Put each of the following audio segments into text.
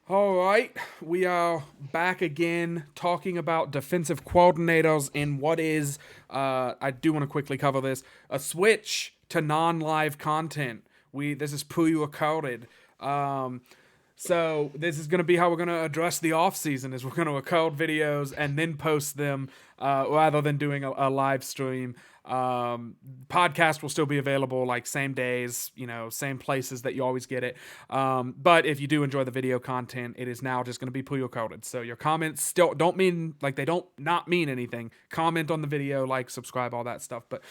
All right, we are back again talking about defensive coordinators in what is, I do want to quickly cover this, a switch to non-live content. This is pre-recorded. So this is going to be how we're going to address the off season. Is we're going to record videos and then post them rather than doing a live stream. Podcast will still be available like same days, same places that you always get it. But if you do enjoy the video content, it is now just going to be pre-recorded. So your comments still don't mean like they don't not mean anything. Comment on the video, like, subscribe, all that stuff. But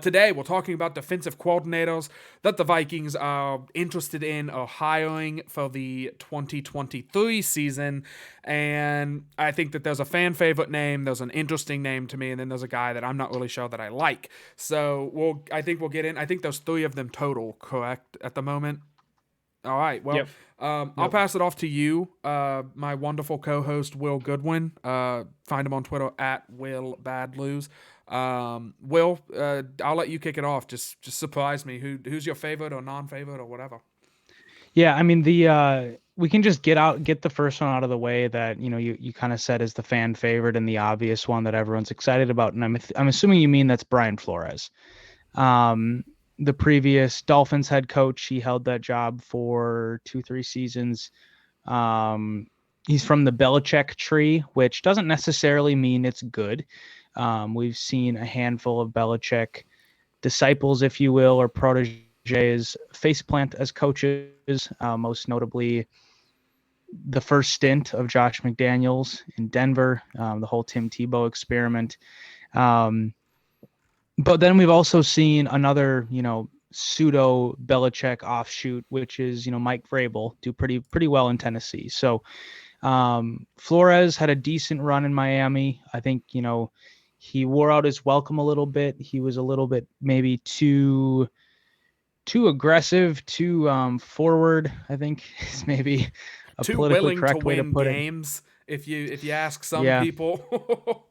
today we're talking about defensive coordinators that the Vikings are interested in or hiring for the 2023 season. And I think that there's a fan favorite name, there's an interesting name to me, and then there's a guy that I'm not really sure that I like. So I think we'll get in. I think there's three of them total, correct, at the moment? All right. Well, Yep. I'll pass it off to you, my wonderful co-host Will Goodwin. Find him on Twitter at Will Bad Lose. Will, I'll let you kick it off. Just surprise me. Who's your favorite or non-favorite or whatever? Yeah, I mean the we can just get the first one out of the way that, you kind of said is the fan favorite and the obvious one that everyone's excited about. And I'm assuming you mean that's Brian Flores. Um the previous Dolphins head coach, he held that job for 2-3 seasons. He's from the Belichick tree, which doesn't necessarily mean it's good. We've seen a handful of Belichick disciples, if you will, or proteges faceplant as coaches, most notably the first stint of Josh McDaniels in Denver, the whole Tim Tebow experiment. But then we've also seen another, pseudo Belichick offshoot, which is, Mike Vrabel do pretty well in Tennessee. So Flores had a decent run in Miami. I think, he wore out his welcome a little bit. He was a little bit maybe too aggressive, too forward, I think is maybe a Too politically willing to correct way to win put it. games, if you ask some Yeah. people.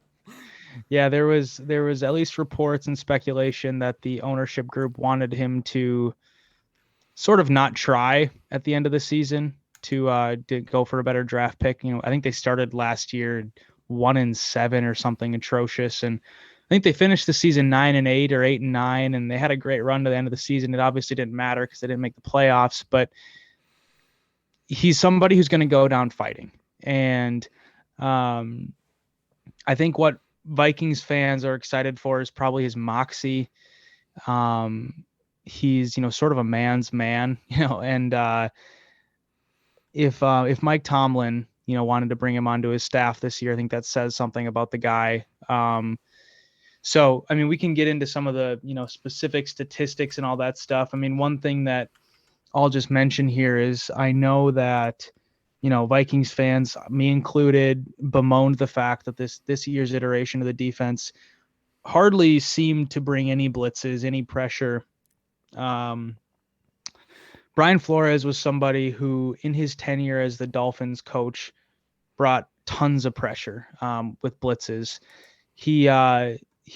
Yeah, there was at least reports and speculation that the ownership group wanted him to sort of not try at the end of the season to go for a better draft pick. I think they started last year 1-7 or something atrocious, and I think they finished the season 9-8 or 8-9, and they had a great run to the end of the season. It obviously didn't matter because they didn't make the playoffs, but he's somebody who's going to go down fighting. And I think what Vikings fans are excited for is probably his moxie. He's, sort of a man's man, and if Mike Tomlin, wanted to bring him onto his staff this year, I think that says something about the guy. So, I mean, we can get into some of the, specific statistics and all that stuff. I mean, one thing that I'll just mention here is I know that, Vikings fans, me included, bemoaned the fact that this year's iteration of the defense hardly seemed to bring any blitzes, any pressure. Brian Flores was somebody who, in his tenure as the Dolphins coach, brought tons of pressure with blitzes. He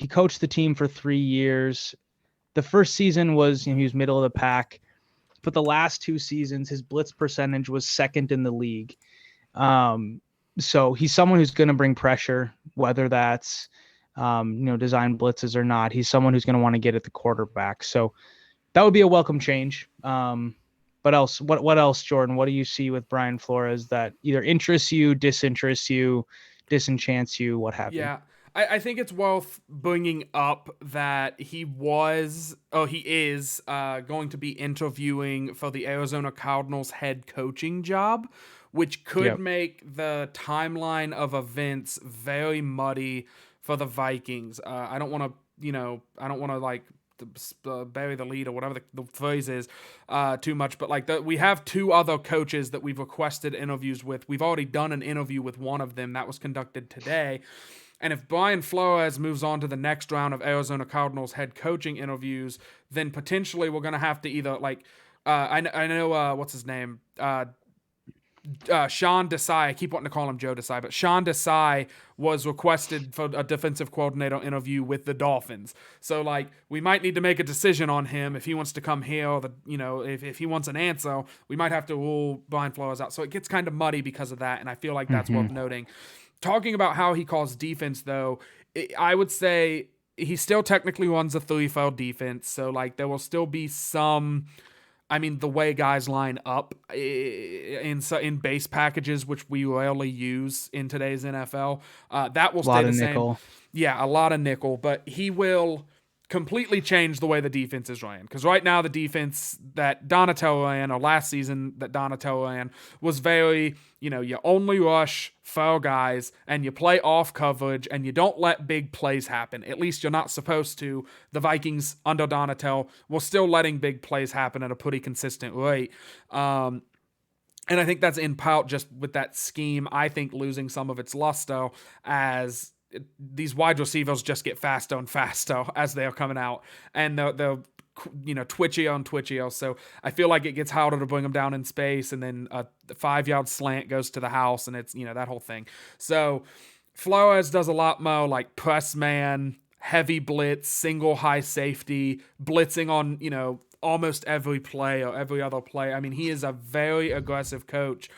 coached the team for 3 years. The first season was, he was middle of the pack, but the last 2 seasons, his blitz percentage was second in the league. So he's someone who's going to bring pressure, whether that's design blitzes or not. He's someone who's going to want to get at the quarterback. So that would be a welcome change. What else, Jordan? What do you see with Brian Flores that either interests you, disinterests you, disenchants you, what have you? Yeah, I think it's worth bringing up that he is going to be interviewing for the Arizona Cardinals head coaching job, which could Yep. make the timeline of events very muddy for the Vikings. I don't want to, I don't want to like bury the lead or whatever the phrase is too much, but like we have two other coaches that we've requested interviews with. We've already done an interview with one of them that was conducted today. And if Brian Flores moves on to the next round of Arizona Cardinals head coaching interviews, then potentially we're going to have to either like I know what's his name, Sean Desai, I keep wanting to call him Joe Desai, but Sean Desai was requested for a defensive coordinator interview with the Dolphins. So, like, we might need to make a decision on him if he wants to come here, or if he wants an answer, we might have to rule Brian Flores out. So it gets kind of muddy because of that, and I feel like that's Mm-hmm. worth noting. Talking about how he calls defense, though, I would say he still technically runs a 3-4 defense, so, like, there will still be some. I mean, the way guys line up in base packages, which we rarely use in today's NFL, that will A stay lot the of same. nickel. Yeah, a lot of nickel, but he will completely change the way the defense is ran. Because right now, the defense that Donatello ran, or last season that Donatello ran, was very, you only rush foul guys and you play off coverage and you don't let big plays happen. At least you're not supposed to. The Vikings under Donatello were still letting big plays happen at a pretty consistent rate. And I think that's in part just with that scheme, I think, losing some of its luster as these wide receivers just get faster and faster as they are coming out. And they're twitchier and twitchier. So I feel like it gets harder to bring them down in space. And then the 5-yard slant goes to the house, and it's, that whole thing. So Flores does a lot more like press man, heavy blitz, single high safety, blitzing on, almost every play or every other play. I mean, he is a very aggressive coach.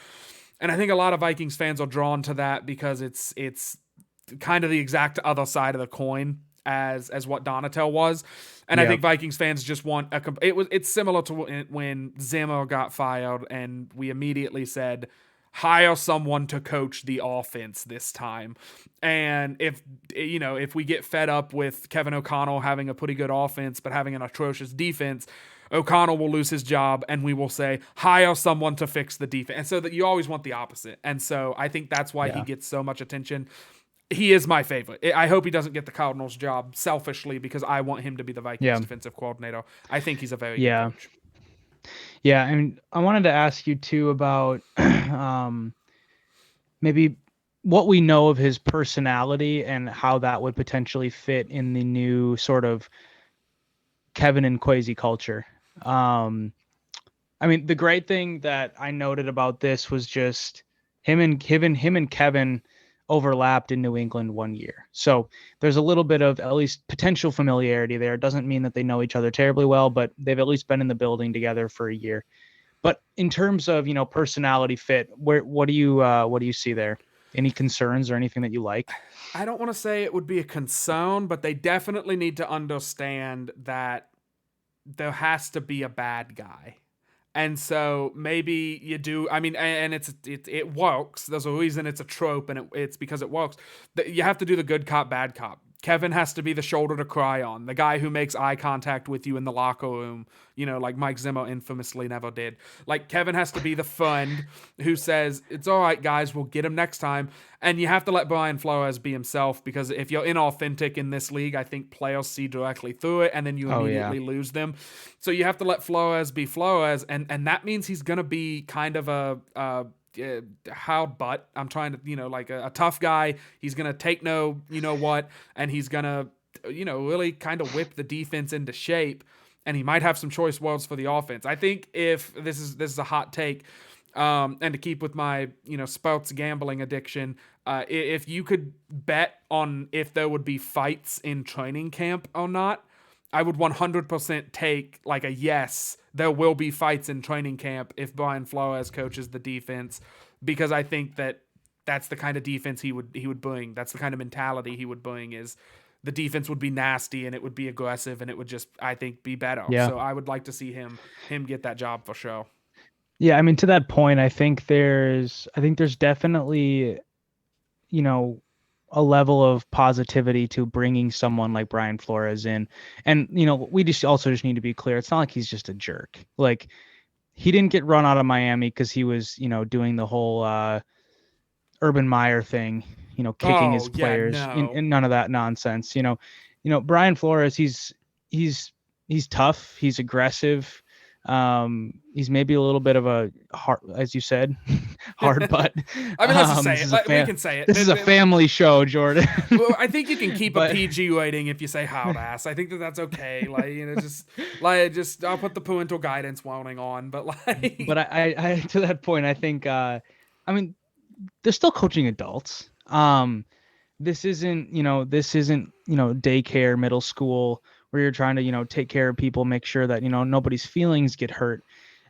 And I think a lot of Vikings fans are drawn to that because it's kind of the exact other side of the coin as what Donatel was. And I think Vikings fans just want it's similar to when Zimmer got fired and we immediately said, hire someone to coach the offense this time. And if we get fed up with Kevin O'Connell having a pretty good offense but having an atrocious defense, O'Connell will lose his job and we will say, hire someone to fix the defense. And so that you always want the opposite. And so I think that's why he gets so much attention. He is my favorite. I hope he doesn't get the Cardinals job selfishly because I want him to be the Vikings defensive coordinator. I think he's a very good coach. Yeah, I mean, I wanted to ask you too about maybe what we know of his personality and how that would potentially fit in the new sort of Kevin and Kwesi culture. I mean, the great thing that I noted about this was just him and Kevin overlapped in New England one year. So there's a little bit of at least potential familiarity there. It doesn't mean that they know each other terribly well, but they've at least been in the building together for a year. But in terms of, personality fit, what do you see there? Any concerns or anything that you like? I don't want to say it would be a concern, but they definitely need to understand that there has to be a bad guy. And so maybe you do. I mean, and it works. There's a reason it's a trope, and it's because it works. You have to do the good cop, bad cop. Kevin has to be the shoulder to cry on, the guy who makes eye contact with you in the locker room, like Mike Zimmer infamously never did. Like, Kevin has to be the friend who says, it's all right, guys, we'll get him next time. And you have to let Brian Flores be himself, because if you're inauthentic in this league, I think players see directly through it, and then you immediately lose them. So you have to let Flores be Flores, and that means he's going to be kind of a hard butt. I'm trying to, like a tough guy. He's going to take no, what, and he's going to, really kind of whip the defense into shape, and he might have some choice words for the offense. I think if this is a hot take, and to keep with my, sports gambling addiction, if you could bet on if there would be fights in training camp or not, I would 100% take like a yes, there will be fights in training camp if Brian Flores coaches the defense, because I think that's the kind of defense he would bring. That's the kind of mentality he would bring, is the defense would be nasty and it would be aggressive and it would just, I think, be better. Yeah. So I would like to see him get that job for sure. Yeah, I mean, to that point, I think there's definitely, a level of positivity to bringing someone like Brian Flores in. And, we just need to be clear. It's not like he's just a jerk. Like, he didn't get run out of Miami because he was, doing the whole Urban Meyer thing, kicking his players, and none of that nonsense. Brian Flores, he's tough. He's aggressive. He's maybe a little bit of a hard, as you said, hard butt. I mean, let's just say it. We can say it. This is a family show, Jordan. Well, I think you can keep a PG rating if you say hard ass. I think that's okay. Just I'll put the parental guidance warning on. But I to that point, I think I mean, they're still coaching adults. This isn't daycare, middle school where you're trying to, take care of people, make sure that, nobody's feelings get hurt.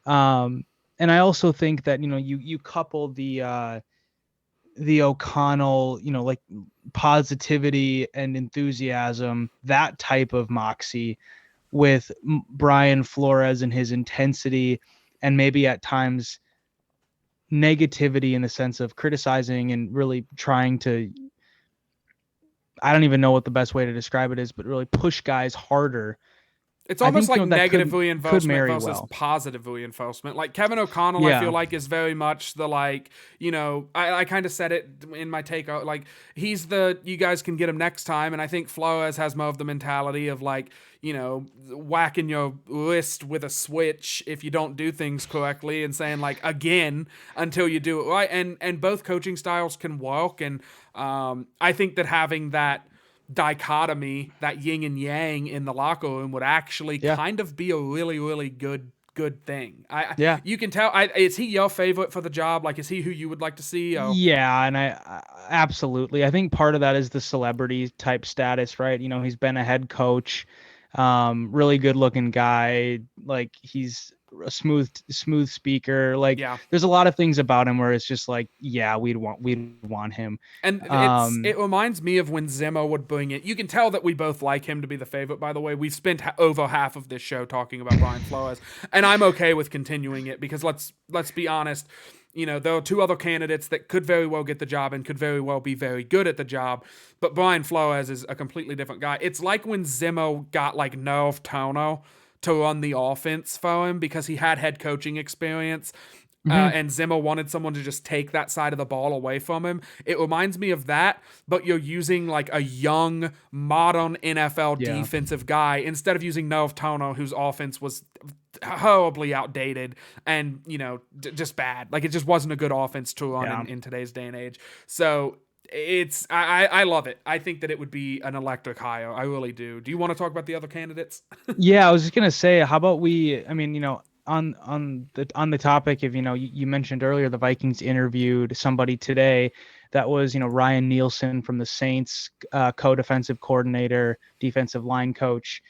Um, and I also think that, you couple the O'Connell, like positivity and enthusiasm, that type of moxie with Brian Flores and his intensity and maybe at times negativity in the sense of criticizing and really trying to, I don't even know what the best way to describe it is, but really push guys harder. It's I almost think like that negative could reinforcement marry versus well. positive reinforcement. Like Kevin O'Connell, I feel Yeah. like is very much the like, I kind of said it in my take. Like he's the you guys can get him next time, and I think Flores has more of the mentality of like, whacking your wrist with a switch if you don't do things correctly, and saying like again until you do it right. And both coaching styles can work, and I think that having that dichotomy, that yin and yang in the locker room would actually Yeah. kind of be a really, really good thing. Yeah. You can tell. Is he your favorite for the job? Like, is he who you would like to see? Oh, Yeah, and I absolutely. I think part of that is the celebrity type status, right? He's been a head coach, really good looking guy. Like he's a smooth speaker. Like yeah. there's a lot of things about him where it's just like, yeah, we'd want him. And Um, it reminds me of when Zimmer would bring it. You can tell that we both like him to be the favorite. By the way, we've spent over half of this show talking about Brian Flores, and I'm okay with continuing it because let's be honest. There are two other candidates that could very well get the job and could very well be very good at the job, but Brian Flores is a completely different guy. It's like when Zimmer got like Nerve Tono to run the offense for him because he had head coaching experience, mhm, and Zimmer wanted someone to just take that side of the ball away from him. It reminds me of that, but you're using like a young, modern NFL yeah, defensive guy instead of using Noah Tono, whose offense was horribly outdated and, just bad. Like it just wasn't a good offense to run yeah. in today's day and age. So I love it. I think that it would be an electric hire. I really do. Do you want to talk about the other candidates? Yeah, I was just gonna say, how about I mean, on the topic of, you mentioned earlier the Vikings interviewed somebody today that was, Ryan Nielsen from the Saints, co-defensive coordinator, defensive line coach.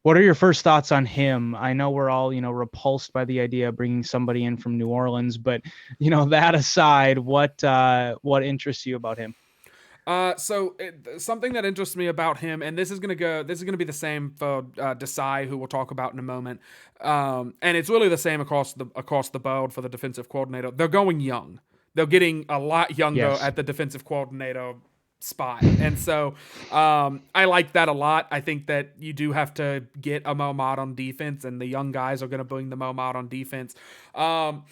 What are your first thoughts on him? I know we're all, repulsed by the idea of bringing somebody in from New Orleans, but that aside, what interests you about him? Something that interests me about him, and this is gonna be the same for Desai, who we'll talk about in a moment. And it's really the same across the board for the defensive coordinator. They're going young. They're getting a lot younger Yes. at the defensive coordinator spot, and so I like that a lot. I think that you do have to get a more modern defense, and the young guys are going to bring the more modern defense. Um,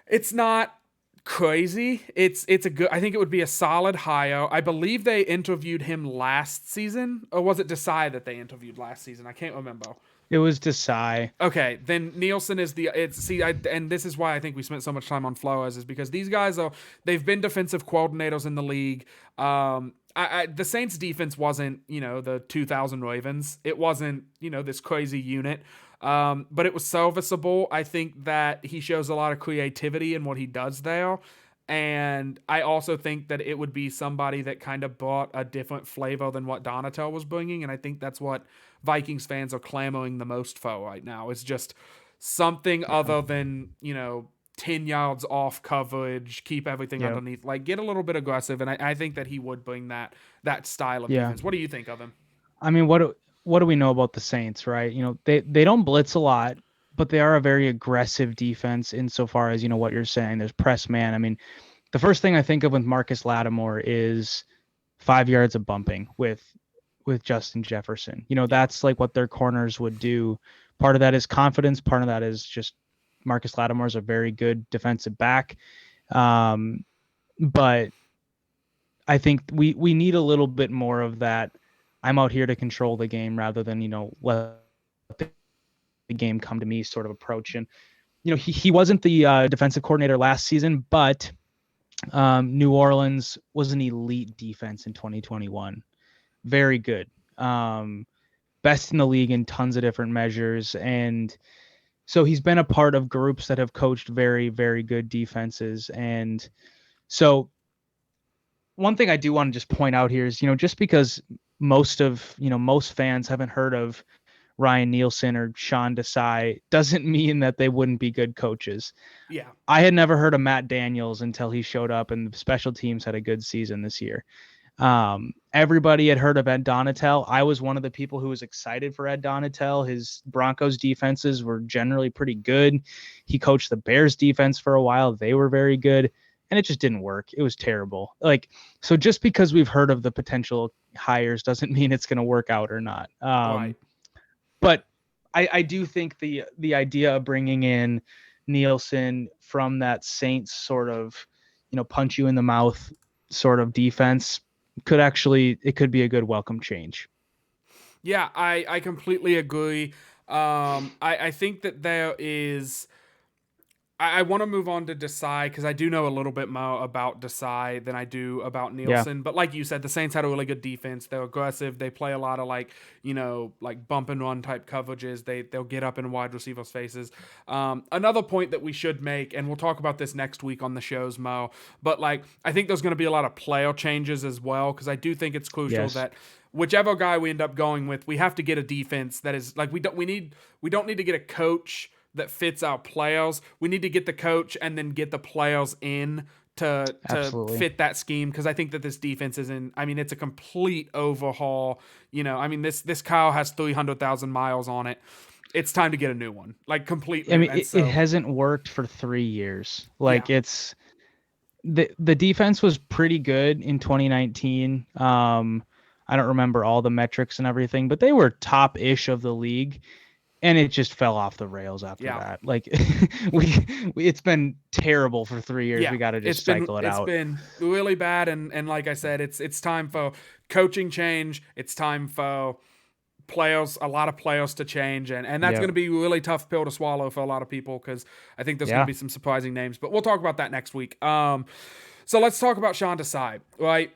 it's not crazy. It's a good. I think it would be a solid hire. I believe they interviewed him last season, or was it Desai that they interviewed last season? I can't remember. It was Desai. Okay, then Nielsen is the it's see and this is why I think we spent so much time on Flores is because these guys they've been defensive coordinators in the league. The Saints defense wasn't the 2000 Ravens. It wasn't this crazy unit. But it was serviceable. I think that he shows a lot of creativity in what he does there. And I also think that it would be somebody that kind of brought a different flavor than what Donatel was bringing. And I think that's what Vikings fans are clamoring the most for right now. It's just something Yeah. other than, 10 yards off coverage, keep everything Yeah. underneath, like get a little bit aggressive. And I think that he would bring that style of Yeah. defense. What do you think of him? I mean, what do we know about the Saints, right? They don't blitz a lot, but they are a very aggressive defense insofar as, what you're saying. There's press man. I mean, the first thing I think of with Marcus Lattimore is 5 yards of bumping with Justin Jefferson. Yeah. That's like what their corners would do. Part of that is confidence. Part of that is just Marcus Lattimore is a very good defensive back. Um, but I think we need a little bit more of that. I'm out here to control the game rather than, let the game come to me sort of approach. And, he wasn't the defensive coordinator last season, but New Orleans was an elite defense in 2021. Very good. Best in the league in tons of different measures. And So he's been a part of groups that have coached very, very good defenses. And so one thing I do want to just point out here is, just because most fans haven't heard of Ryan Nielsen or Sean Desai doesn't mean that they wouldn't be good coaches. Yeah. I had never heard of Matt Daniels until he showed up, and the special teams had a good season this year. Everybody had heard of Ed Donatel. I was one of the people who was excited for Ed Donatel. His Broncos defenses were generally pretty good. He coached the Bears defense for a while. They were very good, and it just didn't work. It was terrible. So just because we've heard of the potential hires doesn't mean it's going to work out or not. Right. But I do think the idea of bringing in Nielsen from that Saints sort of, punch you in the mouth sort of defense it could be a good welcome change. Yeah, I completely agree. I think that there is. I want to move on to Desai because I do know a little bit more about Desai than I do about Yeah. Nielsen. But like you said, the Saints had a really good defense. They're aggressive. They play a lot of like bump and run type coverages. They'll get up in wide receivers' faces. Another point that we should make, and we'll talk about this next week on the shows, Mo. But like I think there's going to be a lot of player changes as well because I do think it's crucial Yes. that whichever guy we end up going with, we have to get a defense that is like we don't need to get a coach that fits our players. We need to get the coach and then get the players in to Absolutely. fit that scheme because I think that this defense is in. I mean, it's a complete overhaul. I mean this car has 300,000 miles on it. It's time to get a new one, like completely. I mean, And it so hasn't worked for 3 years. yeah, It's the defense was pretty good in 2019. I don't remember all the metrics and everything, but they were top-ish of the league. And it just fell off the rails after yeah. that. Like it's been terrible for 3 years. Yeah, We got to just cycle it it's out. been really bad, and like I said, it's time for coaching change. It's time for a lot of players to change, and that's Yeah. going to be a really tough pill to swallow for a lot of people because I think there's going to Yeah. be some surprising names, but we'll talk about that next week. So let's talk about Sean Desai, right?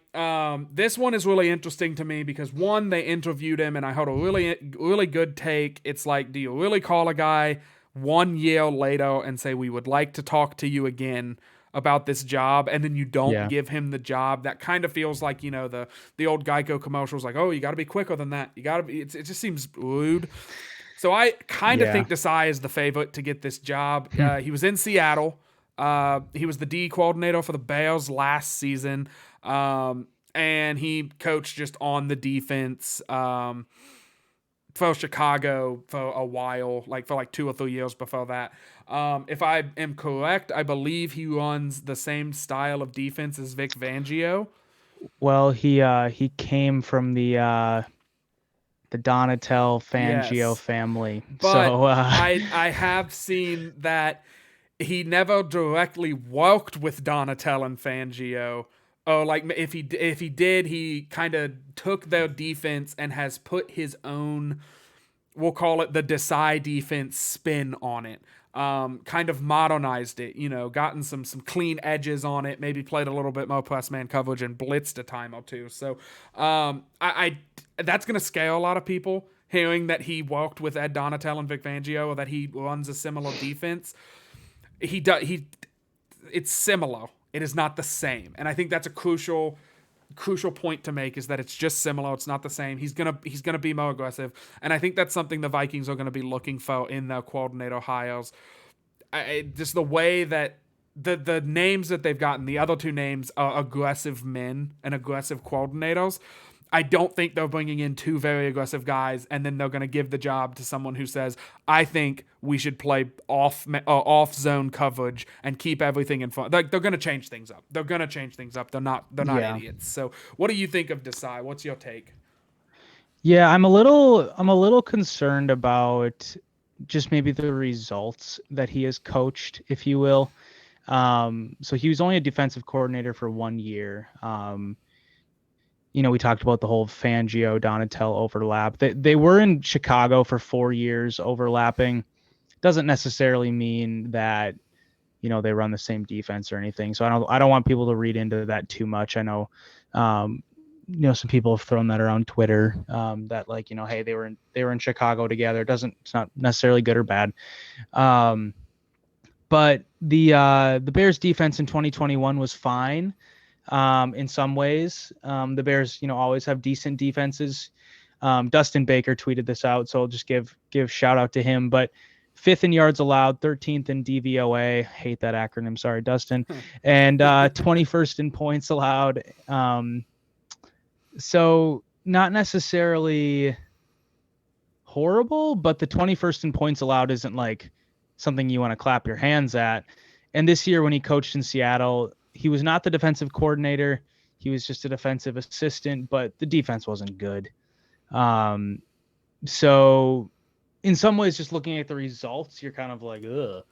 This one is really interesting to me because one, they interviewed him, and I heard a really good take. It's like, do you really call a guy 1 year later and say we would like to talk to you again about this job, and then you don't Yeah. give him the job? That kind of feels like the old Geico commercials, like, oh, you got to be quicker than that. You got to be. It just seems rude. So I kind of Yeah. think Desai is the favorite to get this job. He was in Seattle. He was the D coordinator for the Bears last season, and he coached just on the defense for Chicago for a while, like for like 2 or 3 years before that. If I am correct, I believe he runs the same style of defense as Vic Fangio. Well, he came from the Donatel Fangio Yes, family. but So I have seen that he never directly worked with Donatel and Fangio. Oh, like if he did, he kind of took their defense and has put his own, we'll call it the Desai defense spin on it. Kind of modernized it, gotten some clean edges on it, maybe played a little bit more press man coverage and blitzed a time or two. So I that's gonna scare a lot of people hearing that he worked with Ed Donatel and Vic Fangio or that he runs a similar defense. It's similar. It is not the same, and I think that's a crucial point to make is that it's just similar. It's not the same. He's gonna be more aggressive, and I think that's something the Vikings are gonna be looking for in their coordinator hires. Just the way that the names that they've gotten, the other two names are aggressive men and aggressive coordinators. I don't think they're bringing in two very aggressive guys and then they're going to give the job to someone who says, I think we should play off zone coverage and keep everything in front. They're going to change things up. They're going to change things up. They're not yeah. idiots. So what do you think of Desai? What's your take? Yeah, I'm a little concerned about just maybe the results that he has coached, if you will. So he was only a defensive coordinator for 1 year. We talked about the whole Fangio Donatel overlap. They were in Chicago for 4 years overlapping. Doesn't necessarily mean that they run the same defense or anything. So I don't want people to read into that too much. I know some people have thrown that around Twitter, that like, hey, they were in Chicago together. It's not necessarily good or bad. But the Bears defense in 2021 was fine. In some ways, the Bears, always have decent defenses. Dustin Baker tweeted this out, so I'll just give shout out to him. But fifth in yards allowed, 13th in DVOA. Hate that acronym. Sorry, Dustin. And 21st in points allowed. So not necessarily horrible, but the 21st in points allowed isn't like something you want to clap your hands at. And this year when he coached in Seattle, he was not the defensive coordinator. He was just a defensive assistant, but the defense wasn't good. So in some ways, just looking at the results, you're kind of like, ugh.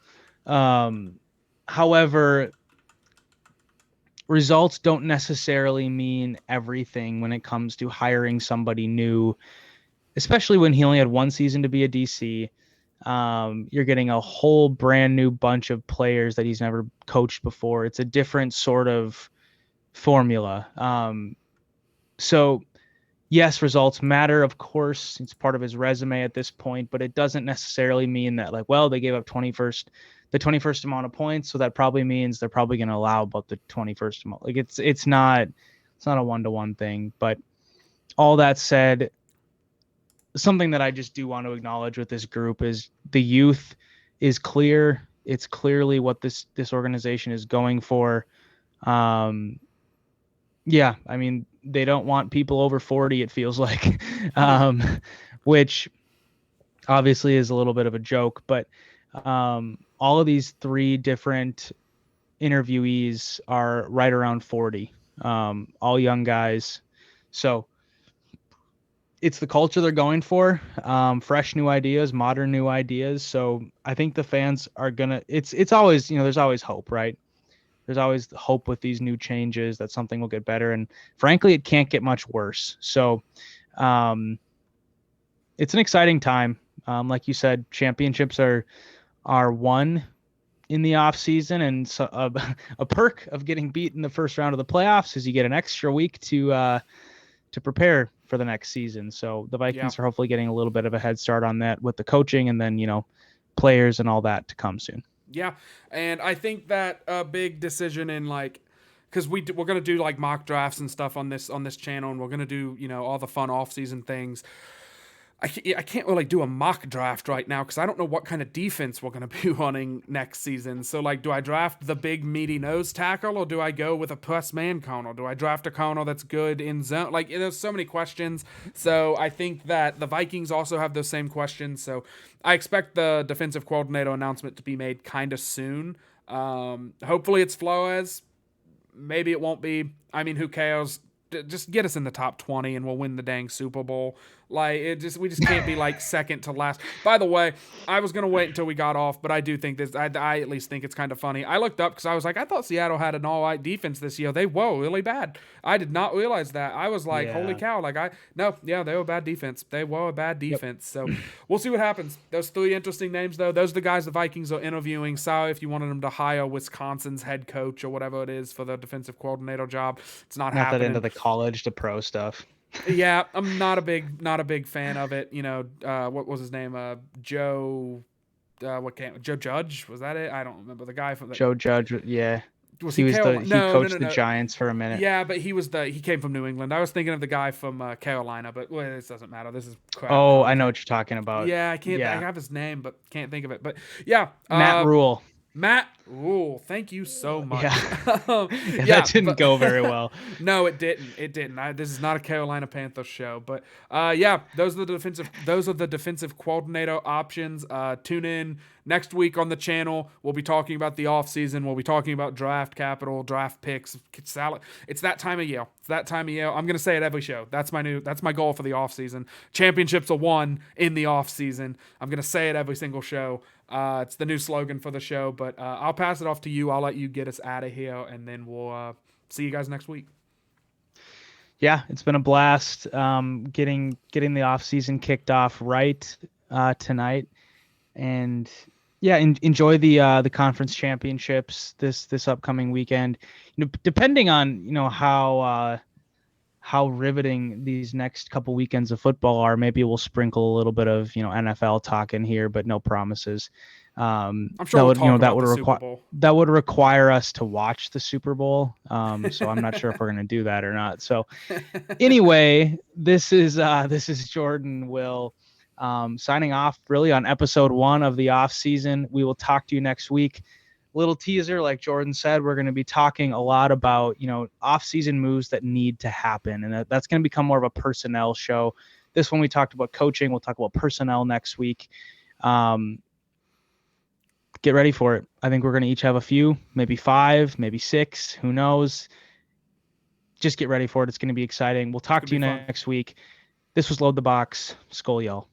However, results don't necessarily mean everything when it comes to hiring somebody new, especially when he only had one season to be a DC. You're getting a whole brand new bunch of players that he's never coached before. It's a different sort of formula. So yes, results matter. Of course, it's part of his resume at this point, but it doesn't necessarily mean that like, well, they gave up the 21st amount of points. So that probably means they're probably going to allow about the 21st amount. Like it's not a one-to-one thing, but all that said, something that I just do want to acknowledge with this group is the youth is clear. It's clearly what this organization is going for. Yeah, I mean, they don't want people over 40, it feels like, which obviously is a little bit of a joke, but all of these three different interviewees are right around 40, all young guys. So it's the culture they're going for, fresh new ideas, modern new ideas. So I think the fans are gonna. It's always, there's always hope, right? There's always hope with these new changes that something will get better, and frankly, it can't get much worse. So, it's an exciting time. Like you said, championships are won in the off season, and so a perk of getting beat in the first round of the playoffs is you get an extra week to prepare for the next season. So the Vikings are hopefully getting a little bit of a head start on that with the coaching and then, players and all that to come soon. Yeah. And I think that a big decision in like, because we're going to do like mock drafts and stuff on this channel, and we're going to do, all the fun off-season things. I can't really do a mock draft right now because I don't know what kind of defense we're going to be running next season. So, like, do I draft the big meaty nose tackle, or do I go with a plus man corner? Do I draft a corner that's good in zone? Like, there's so many questions. So, I think that the Vikings also have those same questions. So, I expect the defensive coordinator announcement to be made kind of soon. Hopefully, it's Flores. Maybe it won't be. I mean, who cares? Just get us in the top 20 and we'll win the dang Super Bowl. Like, we just can't be like second to last. By the way, I was going to wait until we got off, but I do think this, I at least think it's kind of funny. I looked up because I was like, I thought Seattle had an all right defense this year. They were really bad. I did not realize that. I was like, holy cow. Like, they were a bad defense. They were a bad defense. Yep. So we'll see what happens. Those three interesting names, though. Those are the guys the Vikings are interviewing. Sorry if you wanted them to hire Wisconsin's head coach or whatever it is for the defensive coordinator job. It's not happening. That into the college to pro stuff. Yeah, I'm not a big fan of it. What was his name? Joe. Joe Judge? Was that it? I don't remember the guy from the Joe Judge. Yeah, he coached the Giants for a minute. Yeah, but he came from New England. I was thinking of the guy from Carolina, but this doesn't matter. This is crap. Oh, I know what you're talking about. Yeah, I can't. Yeah. I have his name, but can't think of it. But yeah, Matt Rule. Matt Rule, thank you so much. Yeah, that didn't go very well. No, it didn't. This is not a Carolina Panthers show, but those are the defensive coordinator options. Tune in next week on the channel. We'll be talking about the offseason. We'll be talking about draft capital, draft picks, salad. It's that time of year. I'm gonna say it every show. That's my goal for the offseason. Championships are won in the offseason. I'm gonna say it every single show. It's the new slogan for the show, but I'll pass it off to you. I'll let you get us out of here, and then we'll see you guys next week. Yeah, it's been a blast getting the off season kicked off right tonight, and yeah, enjoy the conference championships this upcoming weekend. Depending on how how riveting these next couple weekends of football are. Maybe we'll sprinkle a little bit of, NFL talk in here, but no promises. I'm sure That we'll would, talk that about would the Super require Bowl. us to watch the Super Bowl. So I'm not sure if we're going to do that or not. So anyway, this is Jordan Will, signing off really on episode 1 of the off season. We will talk to you next week. Little teaser, like Jordan said, we're going to be talking a lot about, off-season moves that need to happen, and that's going to become more of a personnel show. This one we talked about coaching. We'll talk about personnel next week. Get ready for it. I think we're going to each have a few, maybe 5, maybe 6. Who knows? Just get ready for it. It's going to be exciting. We'll talk Could to be you fun. next week. This was Load the Box. Skol, y'all.